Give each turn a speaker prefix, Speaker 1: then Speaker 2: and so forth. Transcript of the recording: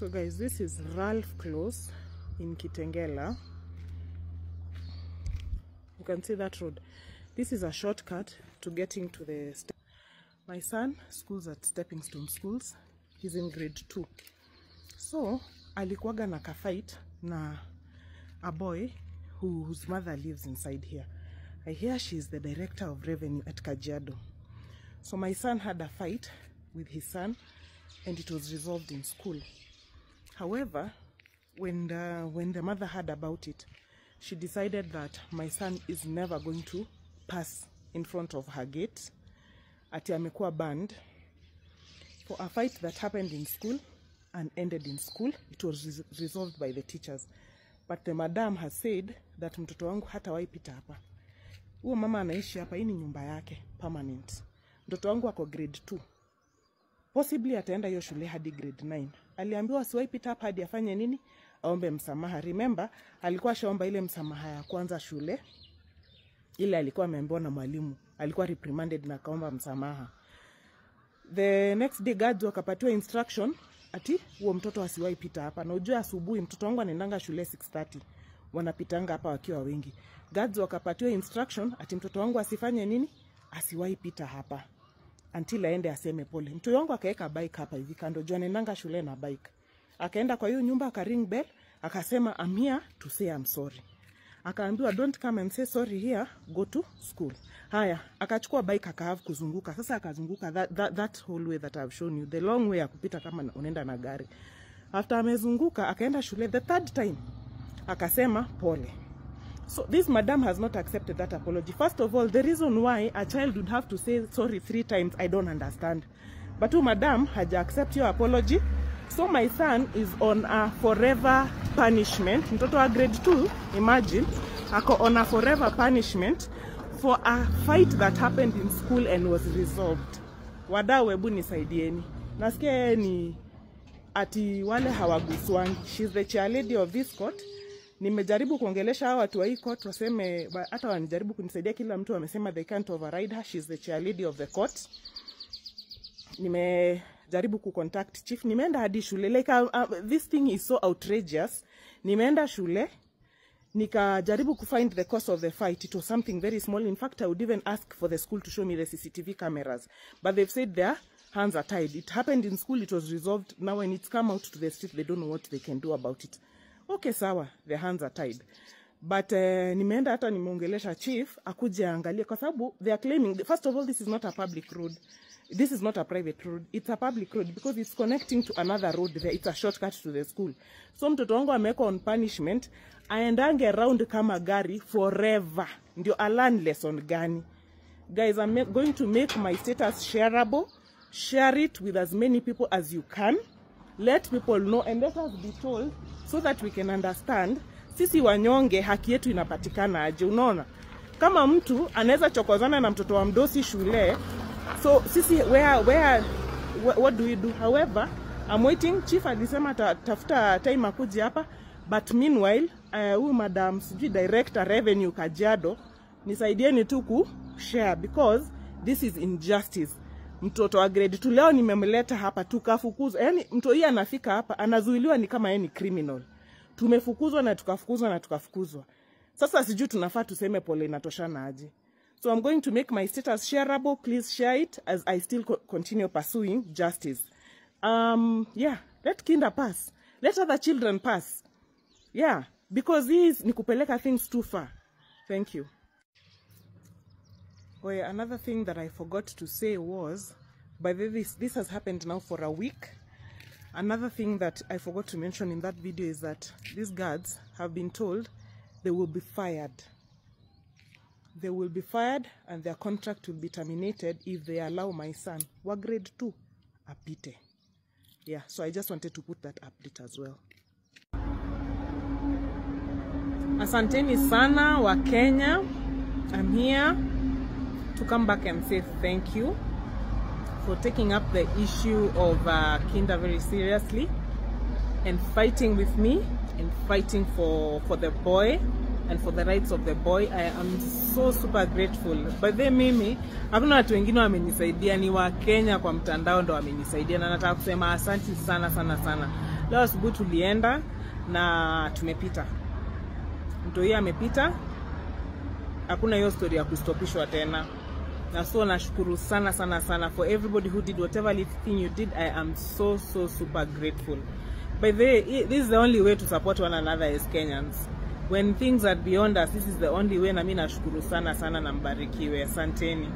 Speaker 1: So guys, this is Ralph Close in Kitengela. You can see that road. This is a shortcut to getting to the my son schools at Stepping Stone Schools. He's in grade 2. So alikuwaga na kafight na a boy whose mother lives inside here. I hear she's the director of revenue at Kajiado. So my son had a fight with his son and it was resolved in school. However, when the mother heard about it, she decided that my son is never going to pass in front of her gate. Ati amekuwa banned for a fight that happened in school and ended in school. It was resolved by the teachers. But the madam has said that mtoto wangu hatawahi pita hapa. Huyo mama anaishi hapa, hii ni nyumba yake permanent. Mtoto wangu ako grade 2. Possibly ataenda hiyo shule hadi grade 9. Aliambiwa asiwahi pita hapa hadi afanye nini? Aombe msamaha. Remember, alikuwa shaomba ile msamaha ya kwanza shule. Ile alikuwa ameambiwa na mwalimu. Alikuwa reprimanded na kaomba msamaha. The next day guards wakapatiwa instruction ati huo mtoto asiwahi pita hapa. Na ujue asubuhi mtoto wangu anaendanga shule 6:30. Wanapitanga hapa wakiwa wengi. Guards wakapatiwa instruction ati mtoto wangu asifanye nini? Asiwahi pita hapa. Until aende aseme pole. Mtoto wangu akaeka bike hapa hivi kando. Jua anaendanga shule na bike. Akaenda kwa hiyo nyumba akaring bell, akasema I'm here to say I'm sorry. Akaambiwa don't come and say sorry here, go to school. Haya, akachukua bike akahave kuzunguka. Sasa akazunguka that whole way that I've shown you, the long way ya kupita kama unaenda na gari. After amezunguka akaenda shule the third time. Akasema pole. So this madam has not accepted that apology. First of all, the reason why a child would have to say sorry 3 times, I don't understand. But madam haja accept your apology. So my son is on a forever punishment. Mtoto wa grade 2, imagine, ako on a forever punishment for a fight that happened in school and was resolved. Wadau webu nisaidieni. Nasikia ni ati wale hawaguswangi. She's the chair lady of this court. Nimejaribu kuongelesha hawa watu wa hii court waseme, hata wanijaribu kunisaidia, kila mtu wamesema they can't override her. She's the chair lady of the court. Nimejaribu kucontact chief. Nimeenda hadi shule. Like this thing is so outrageous. Nimeenda shule. Nikajaribu kufind the cause of the fight. It was something very small. In fact, I would even ask for the school to show me the CCTV cameras. But they've said their hands are tied. It happened in school. It was resolved. Now when it's come out to the street, they don't know what they can do about it. Okay, sawa. The hands are tied. But nimeenda hata nimeongelesha chief akuje angalie kwa sababu they are claiming, first of all, this is not a public road. This is not a private road. It's a public road because it's connecting to another road there. It's a shortcut to the school. So mtoto wangu ameko on punishment, aendange around kama gari forever. Ndio a learn lesson gani. Guys, I'm going to make my status shareable. Share it with as many people as you can. Let people know and let us be told so that we can understand. Sisi wanyonge haki yetu inapatikana aje, unaona? Kama mtu anaweza chokozana na mtoto wa mdosi shule, so sisi what do we do? However, I'm waiting. Chief alisema tafuta time akuje hapa, but meanwhile huyu madam sijui director revenue Kajiado nisaidieni tu ku share because this is injustice. Mtoto wa grade 2 leo nimemleta hapa tukafukuzwa. Yaani mtu hii anafika hapa anazuiliwa ni kama yeye ni criminal. Tumefukuzwa na tukafukuzwa. Sasa sijui tunafaa tuseme pole inatoshana aje. So I'm going to make my status shareable. Please share it as I still continue pursuing justice. Yeah, let Kinda pass. Let other children pass. Yeah, because this ni kupeleka things too far. Thank you. Oh yeah, another thing that I forgot to say was, by this has happened now for a week. Another thing that I forgot to mention in that video is that these guards have been told they will be fired. They will be fired and their contract will be terminated if they allow my son, wa grade 2, apite. Yeah, so I just wanted to put that update as well. Asanteni sana wa Kenya. I'm here to come back and say thank you for taking up the issue of Kinda very seriously and fighting with me and fighting for the boy and for the rights of the boy. I am so super grateful. But then mimi, hakuna watu wengine wamenisaidia, ni wa Kenya kwa mtandao ndo wamenisaidia, na nataka kusema asante sana sana sana. Leo asubuhi tulienda na tumepita. Mtoi amepita. Hakuna hiyo story ya kustopishwa tena. Na so nashukuru sana sana sana for everybody who did whatever little thing you did. I am so super grateful. By the way, this is the only way to support one another as Kenyans. When things are beyond us, this is the only way, na mimi nashukuru sana sana na mbarikiwe. Asanteni.